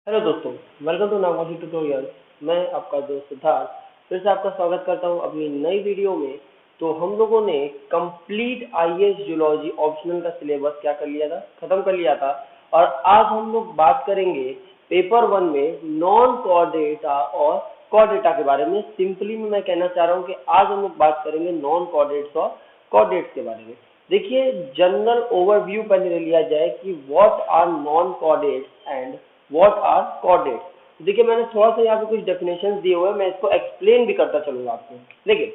Hello दोस्तों, welcome to नागवासी tutorial. मैं आपका दोस्त सिद्धार्थ फिर से आपका स्वागत करता हूं अपनी नई वीडियो में। तो हम लोगों ने कंप्लीट आईएएस जूलॉजी ऑप्शनल का सिलेबस क्या कर लिया था, खत्म कर लिया था। और आज हम लोग बात करेंगे पेपर 1 में नॉन कॉर्ड डेटा और कॉर्ड डेटा के बारे में। सिंपली मैं कहना चाह रहा हूँ कि आज हम लोग बात करेंगे नॉन कॉर्डेट्स और कॉर्डेट्स के बारे में। देखिए, जनरल ओवरव्यू पहले ले लिया जाए कि what are non chordates and what are chordates. देखिए, मैंने थोड़ा सा यहाँ पे कुछ डेफिनेशन दिए हुए हैं, मैं इसको एक्सप्लेन भी करता चलूंगा आपको। देखिए,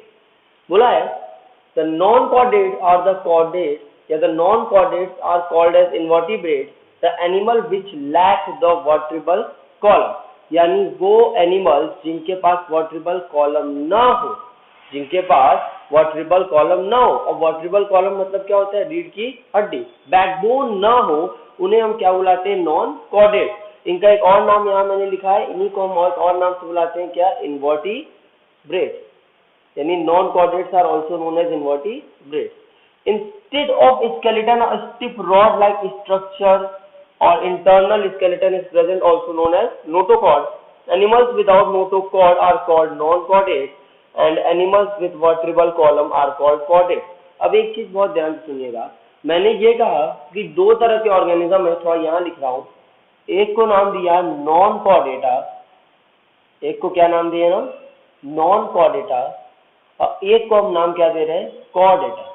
बोला है the non chordate are the chordates या the non chordates are called as invertebrates the animal which lack the vertebral column. यानी वो एनिमल्स जिनके पास वर्टिब्रल कॉलम ना हो, जिनके पास वर्टिब्रल कॉलम ना हो। और वर्टिब्रल कॉलम मतलब क्या होता है? रीढ़ की हड्डी, बैकबोन ना हो, उन्हें हम क्या बुलाते हैं? Non chordate. इनका एक और नाम यहाँ मैंने लिखा है, इन्हीं को हम और नाम से बुलाते हैं क्या? इन्वर्टिब्रेट्स। यानी non chordates are also known as invertebrates. Instead of skeleton a stiff rod like structure or internal skeleton is present, also known as notochord. Animals without notochord are called non-chordates and animals with vertebral column are called chordates. अब एक चीज बहुत ध्यान से सुनिएगा, मैंने ये कहा कि दो तरह के ऑर्गेनिज्म है, थोड़ा यहाँ लिख रहा हूँ। एक को नाम दिया नॉन कॉर्डेटा, एक को क्या नाम दिया ना? Non Chordata. और एक को हम नाम क्या दे रहे हैं? कॉर्डेटा।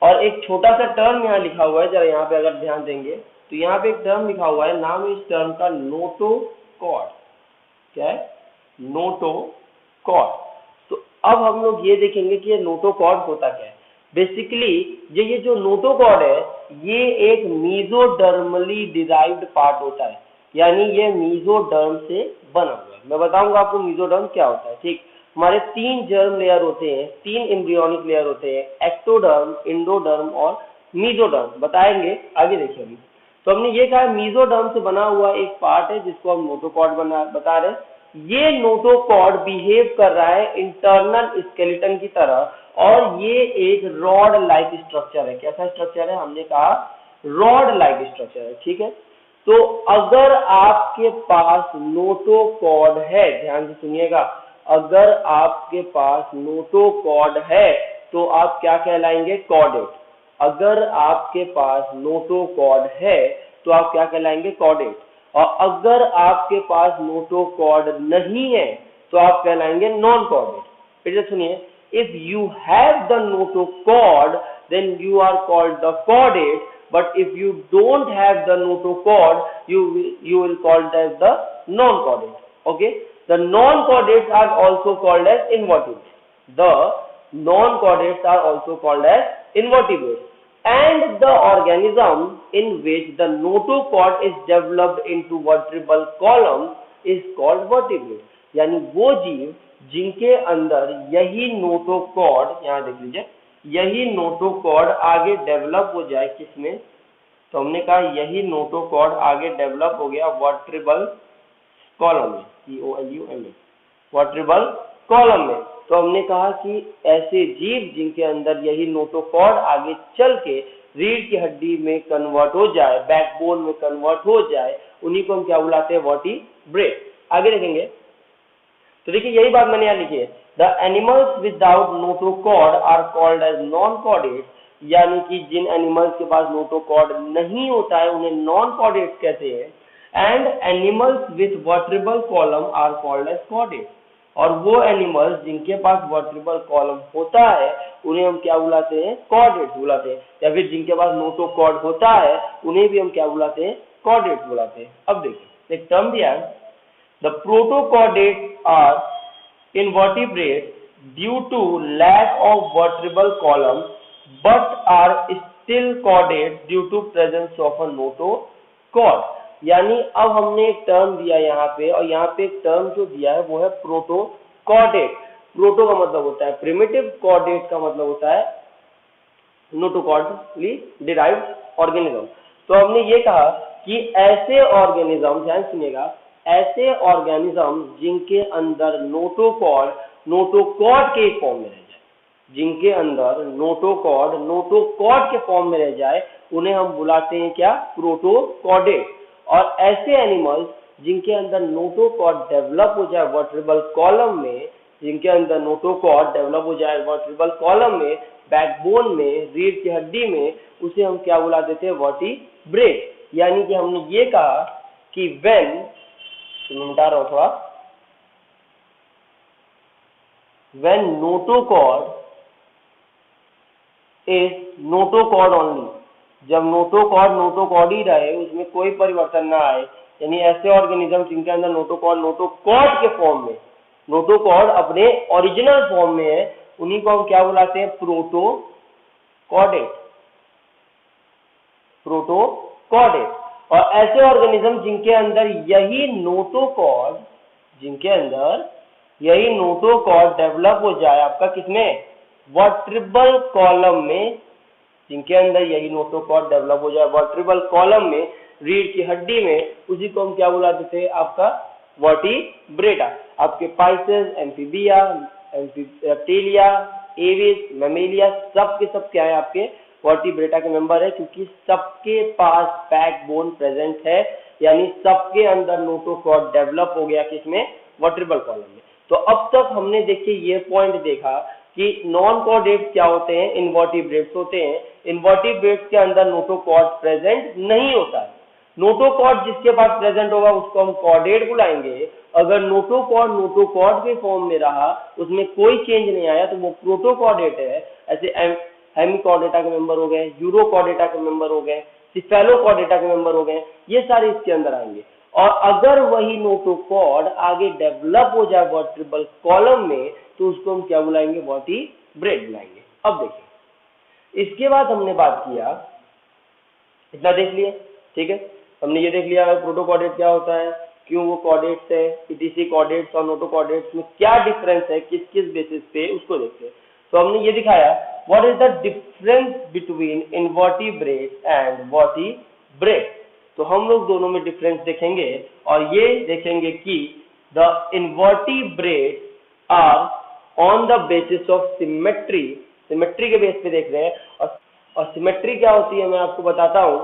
और एक छोटा सा टर्म यहाँ लिखा हुआ है, जरा यहाँ पे अगर ध्यान देंगे तो यहाँ पे एक टर्म लिखा हुआ है, नाम है इस टर्म का नोटोकॉर्ड। क्या है? नोटोकॉर्ड। तो अब हम लोग ये देखेंगे कि ये नोटोकॉर्ड होता क्या है। बेसिकली ये जो नोटोकॉर्ड है, ये एक मीजोडर्मली डिराइव्ड पार्ट होता है। यानी ये मीजोडर्म से बना हुआ है। मैं बताऊंगा आपको मीजोडर्म क्या होता है। ठीक, हमारे 3 जर्म लेयर होते हैं, 3 एम्ब्रियोनिक लेयर होते हैं, एक्टोडर्म, इंडोडर्म और मीजोडर्म। बताएंगे आगे, देखिए अभी। तो हमने ये कहा मीजोडर्म से बना हुआ एक पार्ट है जिसको हम नोटोकॉर्ड बता रहे हैं। ये नोटोकॉर्ड बिहेव कर रहा है इंटरनल स्केलेटन की तरह, और ये एक रॉड लाइक स्ट्रक्चर है। कैसा स्ट्रक्चर है? हमने कहा रॉड लाइक स्ट्रक्चर है। ठीक है, तो अगर आपके पास नोटोकॉर्ड है, ध्यान से सुनिएगा, अगर आपके पास नोटोकॉर्ड है तो आप क्या कहलाएंगे? कॉर्डेट। अगर आपके पास नोटोकॉर्ड है तो आप क्या कहलाएंगे? कॉर्डेट। और अगर आपके पास नोटोकॉर्ड नहीं है तो आप कहलाएंगे नॉन कॉर्डेट। फिर से सुनिए, if you have the notochord then you are called the chordate, but if you don't have the notochord you will called as the non-chordate. Okay, the non-chordates are also called as invertebrates. The non-chordates are also called as invertebrates, and the organism in which the notochord is developed into vertebral column is called vertebrate. यानी वो जीव जिनके अंदर यही notochord, यहाँ देख लीजिए, यही नोटोकॉर्ड आगे डेवलप हो जाए। किसमें? तो हमने कहा यही नोटोकॉर्ड आगे डेवलप हो गया वर्टेब्रल कॉलम में, COLUM में, वर्टेब्रल कॉलम में। तो हमने कहा कि ऐसे जीव जिनके अंदर यही नोटोकॉर्ड आगे चल के रीढ़ की हड्डी में कन्वर्ट हो जाए, बैकबोन में कन्वर्ट हो जाए, उन्हीं को हम क्या बुलाते हैं? वर्टिब्रेट। आगे देखेंगे तो देखिए, यही बात मैंने यहाँ लिखी है, the animals without notochord are called as non chordates. यानी कि जिन एनिमल्स के पास नोटोकॉर्ड नहीं होता है उन्हें नॉन कॉर्डेट्स कहते हैं। And animals with vertebral column are called as chordates. और वो एनिमल्स जिनके पास वर्टेब्रल कॉलम होता है उन्हें हम क्या बुलाते हैं? कॉर्डेट्स बुलाते हैं। या फिर जिनके पास नोटोकॉर्ड होता है उन्हें भी हम क्या बुलाते हैं? कॉर्डेट्स बुलाते हैं। अब देखिए, एक टर्म दिया है, the protochordates are invertebrates due to lack of vertebral column but are still chordates due to presence of a notochord. यानी अब हमने एक टर्म दिया यहाँ पे, और यहाँ पे एक टर्म जो दिया है वो है प्रोटोकॉर्डेट। प्रोटो का मतलब होता है प्रिमिटिव, कॉर्डेट का मतलब होता है नोटोकॉर्डली डिराइव्ड ऑर्गेनिज्म। तो हमने ये कहा कि ऐसे ऑर्गेनिज्म, ध्यान सुनिएगा, ऐसे ऑर्गेनिज्म जिनके अंदर नोटोकॉर्ड के फॉर्म में रह जाए, जिनके अंदर नोटोकॉर्ड के फॉर्म में रह जाए, उन्हें हम बुलाते हैं क्या? प्रोटोकॉर्डेट। और ऐसे एनिमल्स जिनके अंदर नोटोकॉर्ड डेवलप हो जाए वर्टेब्रल कॉलम में, जिनके अंदर नोटोकॉर्ड डेवलप हो जाए वर्टेब्रल कॉलम में, बैकबोन में, रीढ़ की हड्डी में, उसे हम क्या बुला देते हैं, वर्टिब्रेट। यानी कि हमने ये कहा कि व्हेन, मैं बता रहा हूं थोड़ा, when notochord is notochord only, जब नोटोकॉर्ड ही रहे, उसमें कोई परिवर्तन ना आए, यानी ऐसे ऑर्गेनिज्म जिनके अंदर नोटोकॉर्ड के फॉर्म में, नोटोकॉर्ड अपने ओरिजिनल फॉर्म में है, उन्हीं को हम क्या बुलाते हैं, प्रोटोकॉर्डेट। और ऐसे ऑर्गेनिज्म जिनके अंदर यही नोटोकॉर्ड डेवलप हो जाए आपका किसमें, वर्टेब्रल कॉलम में, जिनके अंदर यही नोटोकॉर्ड डेवलप हो जाए वर्टेब्रल कॉलम में, रीढ़ की हड्डी में, उसी को हम क्या बुला देते हैं, आपका वर्टिब्रेटा। आपके Pisces, amphibia, reptilia, Aves, Mammalia, सब के सब क्या है, आपके वर्टिब्रेटा के मेंबर है, क्योंकि सबके पास बैकबोन प्रेजेंट है, यानी सबके अंदर नोटोकॉर्ड डेवलप हो गया किसमें, वर्टेब्रल कॉलम में। तो अब तक हमने देखिए ये पॉइंट देखा कि नॉन कॉर्डेट्स क्या होते हैं, इनवर्टिब्रेट्स होते हैं। इनवर्टिब्रेट्स के अंदर नोटोकॉर्ड प्रेजेंट नहीं होता है। नोटोकॉर्ड जिसके पास प्रेजेंट होगा उसको हम कॉर्डेट बुलाएंगे। अगर नोटोकॉर्ड के फॉर्म में रहा, उसमें कोई चेंज नहीं आया, तो वो प्रोटोकॉर्डेट है। ऐसे हेमिकॉर्डेटा के मेंबर हो गए, यूरोकॉर्डेटा के मेंबर हो गए, सिफेलोकॉर्डेटा के मेंबर हो गए, ये सारे इसके अंदर आएंगे। और अगर वही नोटोकॉर्ड आगे डेवलप हो जाए वर्टेब्रल कॉलम में, तो उसको हम क्या बुलाएंगे, वर्टिब्रेट बुलाएंगे। अब देखिए, इसके बाद हमने बात किया, इतना देख लिया, ठीक है, हमने ये देख लिया प्रोटोकॉर्डेट क्या होता है, क्यों वो कॉर्डेट्स है, ईटीसी कॉर्डेट्स और नोटोकॉर्डेट्स में क्या डिफरेंस है, किस किस बेसिस पे, उसको देखते हैं। तो हमने ये दिखाया what is the difference between invertebrate and vertebrate. तो हम लोग दोनों में डिफरेंस देखेंगे और ये देखेंगे कि the invertebrate are on the basis of symmetry के बेस पे देख रहे हैं। और सिमेट्री क्या होती है मैं आपको बताता हूं।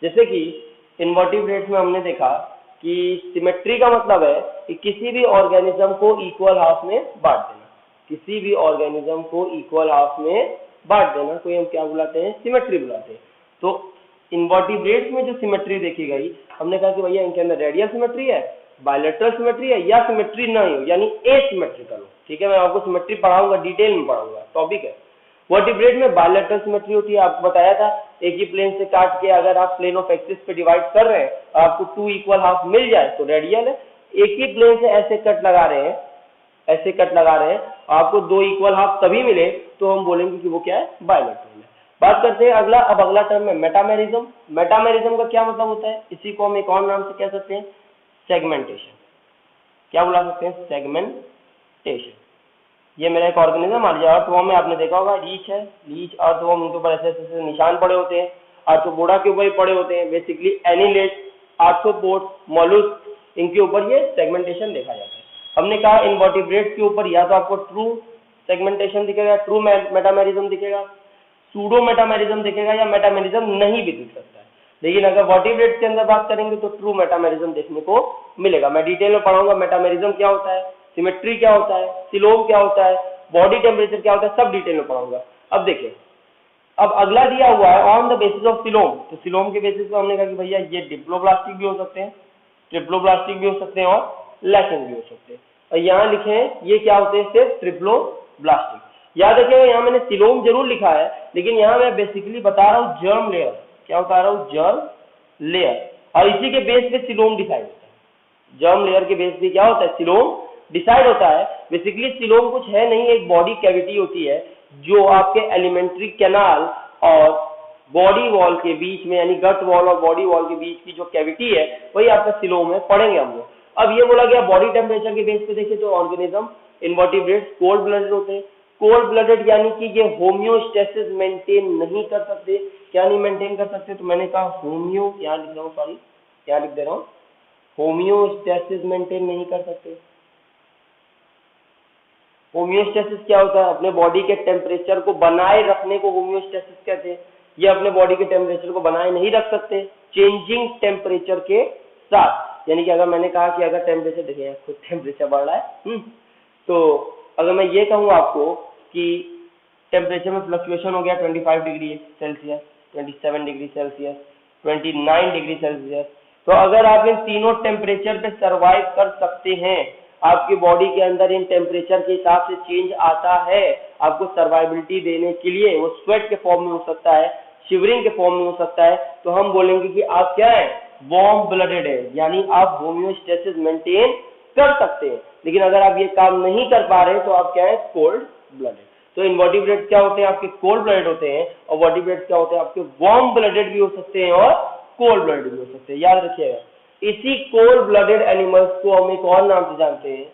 जैसे कि इनवर्टिब्रेट्स में हमने देखा कि सिमेट्री का मतलब है कि किसी भी ऑर्गेनिज्म को इक्वल हाफ में बांट देना, किसी भी ऑर्गेनिज्म को इक्वल हाफ में बांट देना को हम क्या बुलाते हैं, सिमेट्री बुलाते हैं। तो इनवर्टिब्रेट्स में जो सिमेट्री देखी गई, हमने कहा कि भैया इनके अंदर रेडियल सिमेट्री है, बायलैटरल सिमेट्री है, या सिमेट्री नहीं हो यानी एसिमेट्रिकल हो। ठीक है, मैं आपको सिमेट्री पढ़ाऊंगा, डिटेल में पढ़ाऊंगा, टॉपिक है। वर्टिब्रेट में बायलैटरल सिमेट्री होती है, आपको बताया था, एक ही प्लेन से काट के अगर आप प्लेन ऑफ एक्सिस पे डिवाइड कर रहे हैं, आपको 2 इक्वल हाफ मिल जाए तो रेडियल है। एक ही प्लेन से ऐसे कट लगा रहे हैं, आपको 2 इक्वल हाफ तभी मिले तो हम बोलेंगे कि वो क्या है, बायलैटरल है। बात करते हैं अगला, अब अगला टर्म है मेटामेरिज्म। मेटामेरिज्म का क्या मतलब होता है, इसी को हम एक और नाम से कह सकते हैं, सेगमेंटेशन। क्या बुला सकते हैं, सेगमेंटेशन। ये मेरा एक ऑर्गेनिज्म, मान लीजिए अर्थवॉर्म में आपने देखा होगा, लीच अर्थवॉर्म, उनके ऊपर ऐसे ऐसे निशान पड़े होते हैं, आर्थ्रोपोडा के ऊपर ही पड़े होते हैं, बेसिकली एनिलेट, आर्थ्रोपोड, मोलस्क, इनके ऊपर ये सेगमेंटेशन देखा जाता है। हमने कहा इनवर्टिब्रेट के ऊपर या तो आपको ट्रू सेगमेंटेशन दिखेगा, ट्रू मेटामेरिज्म दिखेगा, सूडो मेटामेरिज्म दिखेगा, या मेटामेरिज्म नहीं भी दिख सकता है। लेकिन अगर वर्टिब्रेट के अंदर बात करेंगे तो ट्रू मेटामेरिज्म देखने को मिलेगा। मैं डिटेल में पढ़ाऊंगा मेटामेरिज्म क्या होता है, सिमेट्री क्या होता है, सिलोम क्या होता है, बॉडी टेम्परेचर क्या होता है, सब डिटेल में पढ़ाऊंगा। अब देखिए, अब अगला दिया हुआ है on the basis of coelom. तो सिलोम के बेसिस पे हमने कहा कि भैया ये डिप्लोब्लास्टिक भी हो सकते हैं, ट्रिप्लोब्लास्टिक भी हो सकते हैं और लैकिंग भी हो सकते हैं। और यहाँ लिखे हैं ये क्या होते हैं, सिर्फ ट्रिप्लोब्लास्टिक। याद रखिएगा, यहाँ मैंने सिलोम जरूर लिखा है, लेकिन यहाँ मैं बेसिकली बता रहा हूँ जर्म लेयर। क्या बता रहा हूँ, जर्म लेयर, और इसी के बेस पे सिलोम डिसाइड होता है। जर्म लेयर के बेस पे क्या होता है, सिलोम डिसाइड होता है। बेसिकली सिलोम कुछ है नहीं, एक बॉडी कैविटी होती है जो आपके एलिमेंट्री कैनाल और बॉडी वॉल के बीच में, यानी गट वॉल और बॉडी वॉल के बीच की जो कैविटी है वही आपका सिलोम है, पढ़ेंगे हम लोग। अब ये बोला गया बॉडी टेम्परेचर के बेस पे देखिए तो ऑर्गेनिज्म इनवर्टिब्रेट्स कोल्ड ब्लडेड होते हैं। कोल्ड ब्लडेड यानी कि ये होम्योस्टेसिस मेंटेन नहीं कर सकते। क्या नहीं मेंटेन कर सकते, तो मैंने कहा होम्यो, यहाँ लिख रहा हूँ, सॉरी क्या लिख दे रहा हूँ, होम्योस्टेसिस मेंटेन नहीं कर सकते। होम्योस्टेसिस क्या होता है, अपने बॉडी के टेम्परेचर को बनाए रखने को होम्योस्टेसिस कहते हैं। ये अपने बॉडी के टेम्परेचर को बनाए नहीं रख सकते, चेंजिंग टेम्परेचर के 7, यानी कि अगर मैंने कहा कि अगर टेम्परेचर, देखिए खुद टेम्परेचर बढ़ रहा है, तो अगर मैं ये कहूँ आपको कि टेम्परेचर में फ्लक्चुएशन हो गया 25 degree Celsius, 27 degree Celsius, 29 degree Celsius, तो अगर आप इन तीनों टेम्परेचर पे सरवाइव कर सकते हैं, आपकी बॉडी के अंदर इन टेम्परेचर के हिसाब से चेंज आता है आपको सर्वाइबिलिटी देने के लिए, वो स्वेट के फॉर्म में हो सकता है, शिवरिंग के फॉर्म में हो सकता है, तो हम बोलेंगे कि आप क्या है, वार्म ब्लडेड है, यानी आप होम्योस्टेसिस मेंटेन कर सकते हैं। लेकिन अगर आप ये काम नहीं कर पा रहे तो आप क्या है, कोल्ड ब्लडेड। तो इनवर्टिब्रेट्स क्या होते हैं, आपके कोल्ड ब्लडेड होते हैं, और वर्टिब्रेट्स क्या होते हैं, आपके वार्म ब्लडेड भी हो सकते हैं और कोल्ड ब्लडेड भी हो सकते हैं। याद रखिएगा, इसी कोल्ड ब्लडेड एनिमल्स को हम एक और नाम से जानते हैं,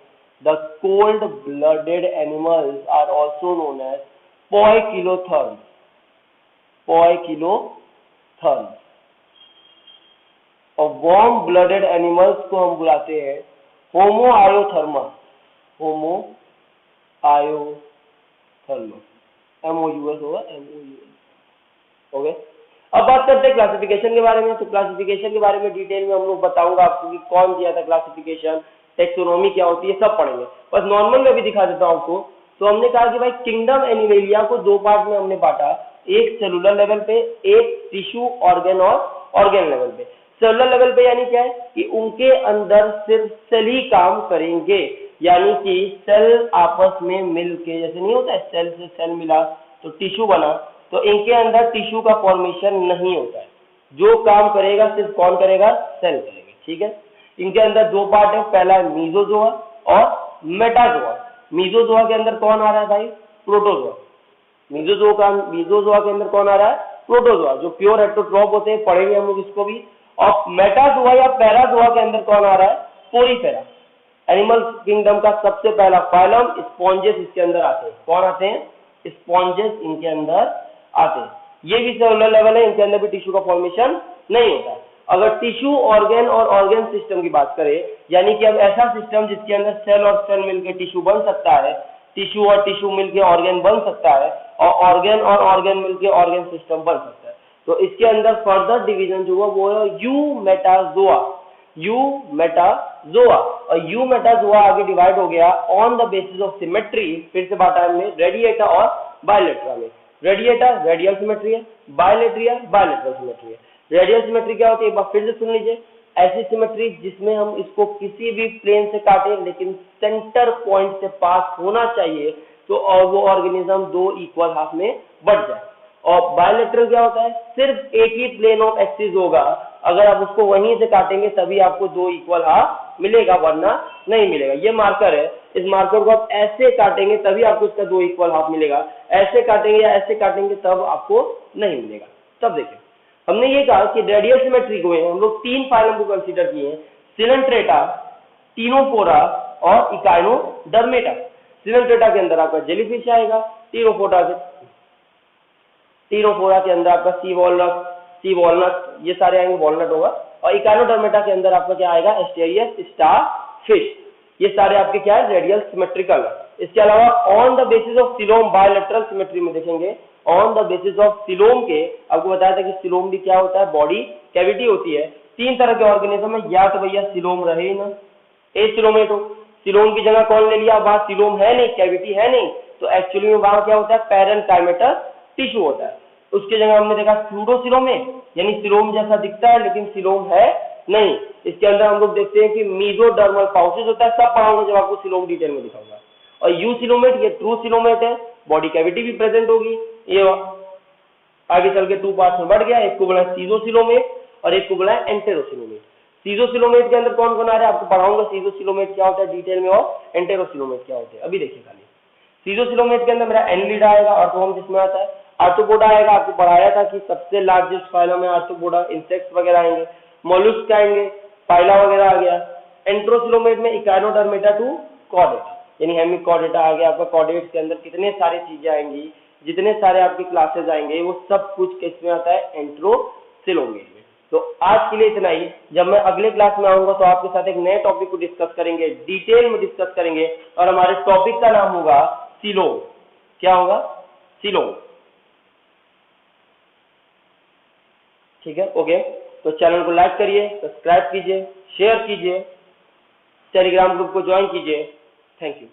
the cold blooded animals are also known as poikilotherms, poikilotherms. और वार्म ब्लडेड एनिमल्स को हम बुलाते हैं होमोआयोथर्मस, होमोआयोथर्मस, MOUS होगा, MOUS। ओके, अब बात करते हैं क्लासिफिकेशन के बारे में। तो क्लासिफिकेशन के बारे में डिटेल में हम लोग बताऊंगा आपको कि कौन दिया था क्लासिफिकेशन, टेक्सोनोमी क्या होती है, सब पढ़ेंगे। बस नॉर्मल में भी दिखा देता हूं आपको। तो हमने कहा कि भाई किंगडम एनिमेलिया को दो पार्ट में हमने बांटा, एक सेलुलर लेवल पे, एक टिश्यू ऑर्गन और ऑर्गन लेवल पे। सेलुलर लेवल पे यानी क्या है कि उनके अंदर सिर्फ सेल ही काम करेंगे, यानी कि सेल आपस में मिलके, जैसे नहीं होता है सेल से सेल मिला तो टिश्यू बना, तो इनके अंदर टिश्यू का फॉर्मेशन नहीं होता है। जो काम करेगा सिर्फ कौन करेगा, सेल करेंगे। ठीक है, इनके अंदर दो पार्ट है, पहला है मीजोजोआ और मेटाजोआ। मीजोजोआ के अंदर कौन आ रहा है भाई, प्रोटोजोआ। मीजोजोआ के अंदर कौन आ रहा है, प्रोटोजोआ, जो प्योर हेटेरोट्रॉप होते हैं, पढ़ेंगे हम लोग इसको भी। और मेटाजोआ या पैराजोआ के अंदर कौन आ रहा है, पोरीफेरा। एनिमल किंगडम का सबसे पहला फाइलम स्पॉन्जेस इसके अंदर आते हैं। कौन आते हैं, स्पॉन्जेस इनके अंदर आते हैं। ये भी सेलुलर लेवल है, इनके अंदर भी टिश्यू का फॉर्मेशन नहीं होता है। अगर टिश्यू ऑर्गन और ऑर्गन सिस्टम की बात करें, यानी कि अब ऐसा सिस्टम जिसके अंदर सेल और सेल मिलकर टिश्यू बन सकता है, टिश्यू और टिश्यू मिलकर ऑर्गन बन सकता है, और ऑर्गन मिलकर ऑर्गन सिस्टम बन सकता है, तो इसके अंदर फर्दर डिवीजन जो हुआ वो है यूमेटाजोआ। यूमेटाजोआ, और यूमेटाजोआ आगे डिवाइड हो गया on the basis of symmetry. फिर से बात हमने रेडिएटा और बायलेट्रा में। रेडिएटा रेडियल सिमेट्री है, बायलेट्रिया बायलेटरल सिमेट्री है। रेडियल सिमेट्री क्या होती है, एक बार फिर से सुन लीजिए, ऐसी सिमेट्री जिसमें हम इसको किसी भी प्लेन से काटें लेकिन सेंटर पॉइंट से पास होना चाहिए, तो और वो ऑर्गेनिज्म दो इक्वल हाफ में बढ़ जाए। और बायलेटरल क्या होता है, सिर्फ एक ही प्लेन ऑफ एक्सिस होगा, अगर आप उसको वहीं से काटेंगे तभी आपको दो इक्वल हाफ मिलेगा, वरना नहीं मिलेगा। ये मार्कर है, इस मार्कर को आप ऐसे काटेंगे तभी आपको इसका दो इक्वल हाफ मिलेगा, ऐसे काटेंगे या ऐसे काटेंगे तब आपको नहीं मिलेगा। तब देखिए, हमने ये कहा कि रेडियल सिमेट्री को हम लोग तीन फाइलम को कंसीडर किए हैं, सिलेंट्रेटा, टीनोफोरा और इकाइनोडर्मेटा। सिलेंट्रेटा के अंदर आपका जेलीफिश आएगा, टीनोफोरा के अंदर आपका सी वॉलनट, ये सारे आएंगे, वॉलनट होगा। और इकाइनोडर्मेटा के अंदर आपका क्या आएगा, एस्टेरियस स्टारफिश। ये सारे आपके क्या है, रेडियल सिमेट्रिकल। इसके अलावा on the basis of coelom bilateral symmetry में देखेंगे, on the basis of coelom के, आपको बताया था कि सिलोम भी क्या होता है, बॉडी कैविटी होती है। तीन तरह के ऑर्गेनिज्म है, या तो भैया सिलोम रहे ही ना, एसिलोमेट हो, सिलोम की जगह कौन ले लिया, वहां सिलोम है नहीं, कैविटी है नहीं, तो एक्चुअली में वहां क्या होता है, पैरेनकाइमेटस टिश्यू होता है। उसकी जगह हमने देखा स्यूडोसिलोमेट, यानी सिलोम जैसा दिखता है लेकिन सिलोम है नहीं। इसके अंदर हम लोग देखते हैं कि मीजोडर्मल पाउचेस होता है, सब पढ़ाऊंगा जब आपको सिलोम डिटेल में दिखाऊंगा। और यूसिलोमेट, ये ट्रू सिलोमेट है, बॉडी कैविटी भी प्रेजेंट होगी। ये आगे चल के टू पार्ट्स में बढ़ गया, एक को बोला सीजोसिलोमेट और एक को बोला एंटेरोसिलोमेट। सीजोसिलोमेट के अंदर कौन कौन आ रहा है आपको पढ़ाऊंगा, सीजोसिलोमेट क्या होता है डिटेल में, और एंटेरोसिलोमेट क्या होते हैं अभी देखिए खाली। सीजोसिलोमेट के अंदर मेरा एनिलिडा आएगा, आर्थ्रोपोडा जिसमें आता है, आर्थ्रोपोडा आएगा, आपको पढ़ाया था कि सबसे लार्जेस्ट फाइलम है आर्थ्रोपोडा, इंसेक्ट्स वगैरह आएंगे, मोलस्क आएंगे, फाइला वगैरह आ गया। एंट्रोसिलोमेट में इकाइनोडर्मेटा टू कॉर्डेटा, यानी हेमिकॉर्डेटा आ गया आपका। कॉर्डेट्स के अंदर कितने सारी चीजें आएंगी, जितने सारे आपके क्लासेस आएंगे, वो सब कुछ किसमें आता है, एंट्रोसिलोमेट में। तो आज के लिए इतना ही, जब मैं अगले क्लास में आऊंगा तो आपके साथ एक नए टॉपिक को डिस्कस करेंगे, डिटेल में डिस्कस करेंगे, और हमारे टॉपिक का नाम होगा सिलोम। क्या होगा, सिलोम। ठीक है, ओके। तो चैनल को लाइक करिए, सब्सक्राइब कीजिए, शेयर कीजिए, टेलीग्राम ग्रुप को ज्वाइन कीजिए। Thank you.